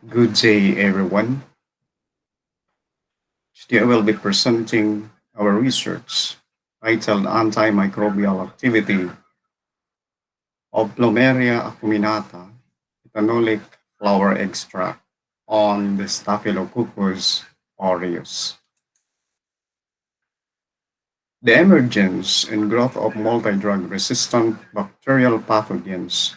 Good day, everyone. Today I will be presenting our research titled Antimicrobial Activity of Plumeria acuminata, Ethanolic flower extract on the Staphylococcus aureus. The emergence and growth of multi-drug resistant bacterial pathogens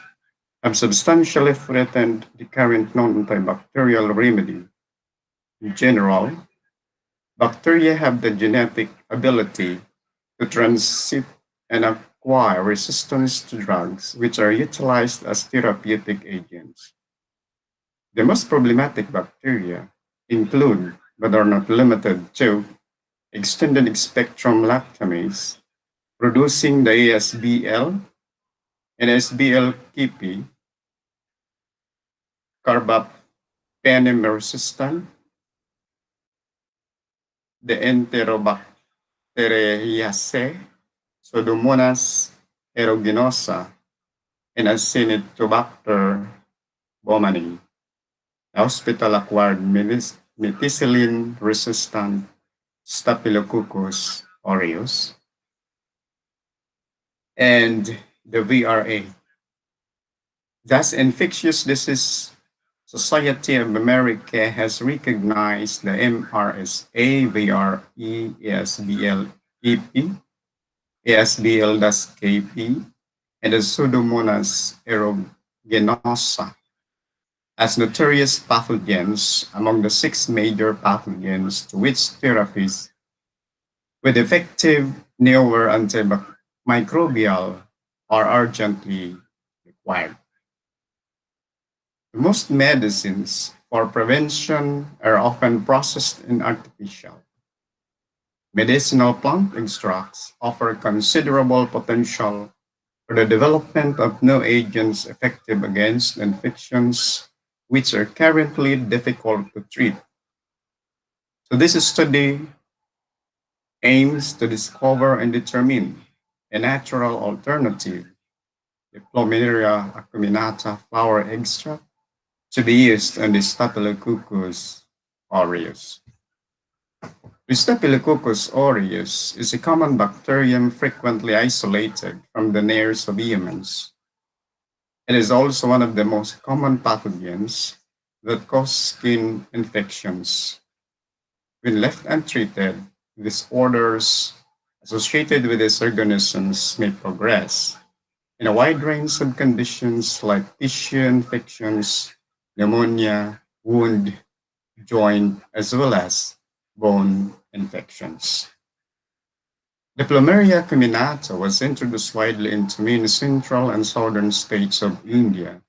have substantially threatened the current non-antibacterial remedy. In general, bacteria have the genetic ability to transit and acquire resistance to drugs which are utilized as therapeutic agents. The most problematic bacteria include, but are not limited to, extended spectrum lactamase, producing the ASBL and SBL-KP, carbapenem resistant, the Enterobacteriaceae, Pseudomonas aeruginosa, and Acinetobacter baumannii, hospital-acquired methicillin-resistant Staphylococcus aureus, and the VRA. Thus, Infectious Disease Society of America has recognized the MRSA, VRE, ASBL, EP, ASBL-KP, and the Pseudomonas aeruginosa as notorious pathogens among the six major pathogens to which therapies with effective newer antimicrobial are urgently required. Most medicines for prevention are often processed in artificial. Medicinal plant extracts offer considerable potential for the development of new agents effective against infections which are currently difficult to treat. So this study aims to discover and determine a natural alternative, the Plumeria acuminata flower extract, to be used on the Staphylococcus aureus. The Staphylococcus aureus is a common bacterium frequently isolated from the nares of humans. It is also one of the most common pathogens that cause skin infections. When left untreated, disorders associated with these organisms may progress in a wide range of conditions like tissue infections, pneumonia, wound, joint, as well as bone infections. The Plumeria acuminata was introduced widely into many central and southern states of India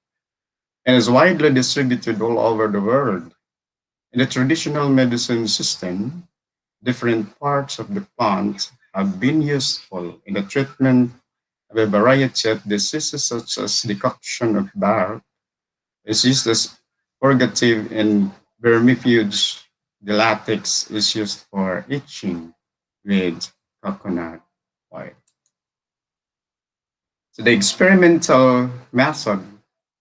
and is widely distributed all over the world. In the traditional medicine system, different parts of the plant have been useful in the treatment of a variety of diseases such as decoction of bark is used as purgative in vermifuge. The latex is used for itching with coconut oil. So the experimental method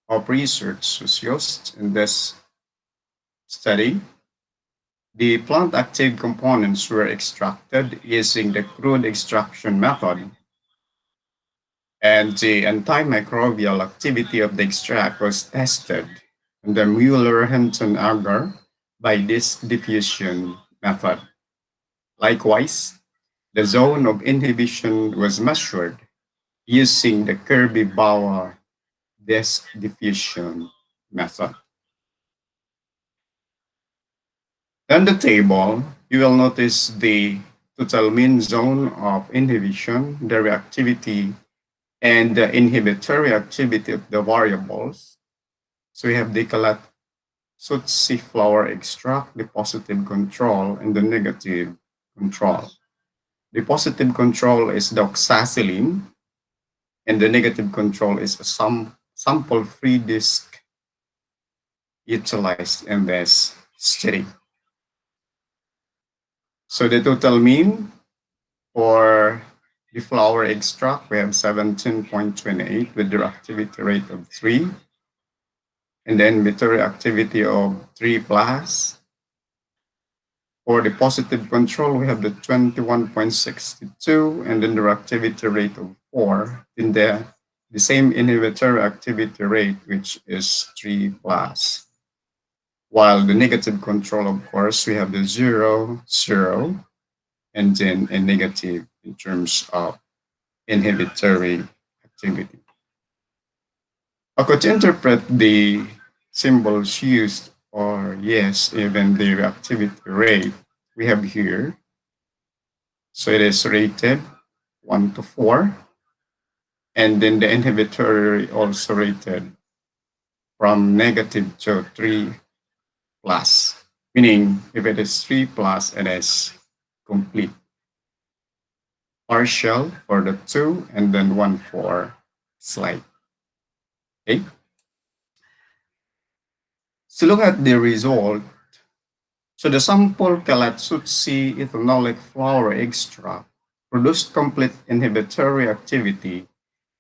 of research was used in this study. The plant active components were extracted using the crude extraction method, and the antimicrobial activity of the extract was tested in the Mueller-Hinton agar by this diffusion method. Likewise, the zone of inhibition was measured using the Kirby-Bauer disk diffusion method. On the table, you will notice the total mean zone of inhibition, the reactivity, and the inhibitory activity of the variables. So we have the Kalatsutsi flower extract, the positive control, and the negative control. The positive control is doxacillin, and the negative control is a sample-free disk utilized in this study. So the total mean for the flower extract, we have 17.28 with the reactivity rate of 3. and the inhibitory activity of 3 plus. For the positive control, we have the 21.62 and then the reactivity rate of 4. Then the same inhibitory activity rate, which is 3 plus. While the negative control, of course, we have the 0, 0, and then a negative in terms of inhibitory activity. Okay, to interpret the symbols used, or yes, even the reactivity rate we have here. So it is rated 1 to 4. And then the inhibitory also rated from negative to 3 plus, meaning if it is 3 plus, it is complete. Partial for the 2, and then 1 for slight. Okay. So look at the result. So the sample Kalatsutsi ethanolic flower extract produced complete inhibitory activity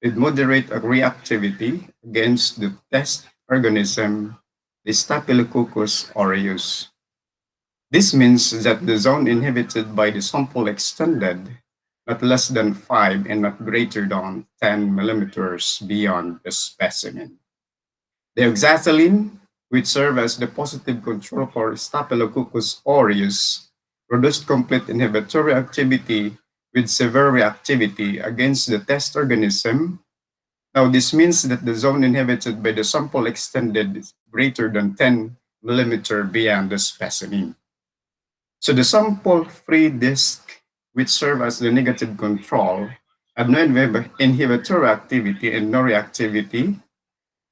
with moderate reactivity against the test organism, the Staphylococcus aureus. This means that the zone inhibited by the sample extended not less than 5 and not greater than 10 millimeters beyond the specimen. The oxazoline, which served as the positive control for Staphylococcus aureus, produced complete inhibitory activity with severe reactivity against the test organism. Now, this means that the zone inhibited by the sample extended greater than 10 millimeter beyond the specimen. So the sample-free disk, which served as the negative control, had no inhibitory activity and no reactivity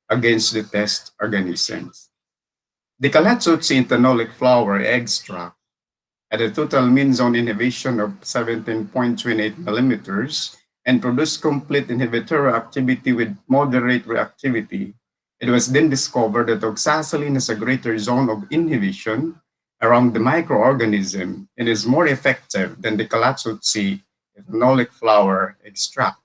against the test organisms. The Kalatsutsi ethanolic flower extract had a total mean zone inhibition of 17.28 millimeters and produced complete inhibitory activity with moderate reactivity. It was then discovered that oxazoline has a greater zone of inhibition around the microorganism and is more effective than the Kalatsutsi ethanolic flower extract.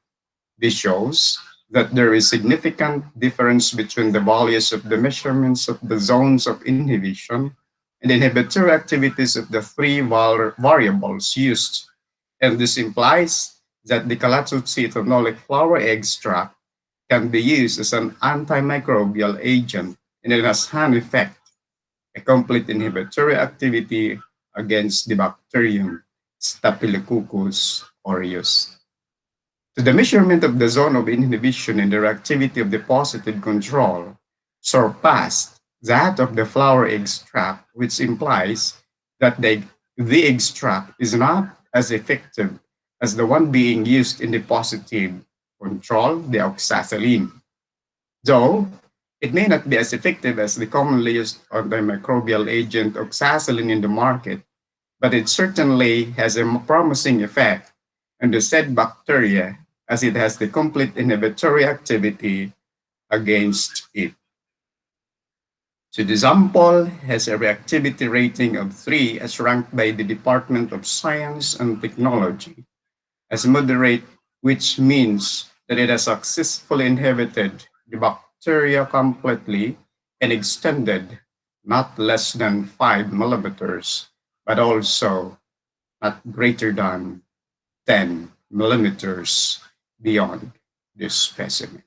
This shows that there is significant difference between the values of the measurements of the zones of inhibition and the inhibitory activities of the three variables used. And this implies that the Kalatsutsi ethanolic flower extract can be used as an antimicrobial agent and it has an effect, a complete inhibitory activity against the bacterium Staphylococcus aureus. So the measurement of the zone of inhibition and the reactivity of the positive control surpassed that of the flower extract, which implies that the extract is not as effective as the one being used in the positive control, the oxazoline. Though it may not be as effective as the commonly used antimicrobial agent oxazoline in the market, but it certainly has a promising effect on the said bacteria as it has the complete inhibitory activity against it. So the sample has a reactivity rating of 3 as ranked by the Department of Science and Technology as moderate, which means that it has successfully inhibited the bacteria completely and extended not less than 5 millimeters, but also not greater than 10 millimeters beyond this specimen.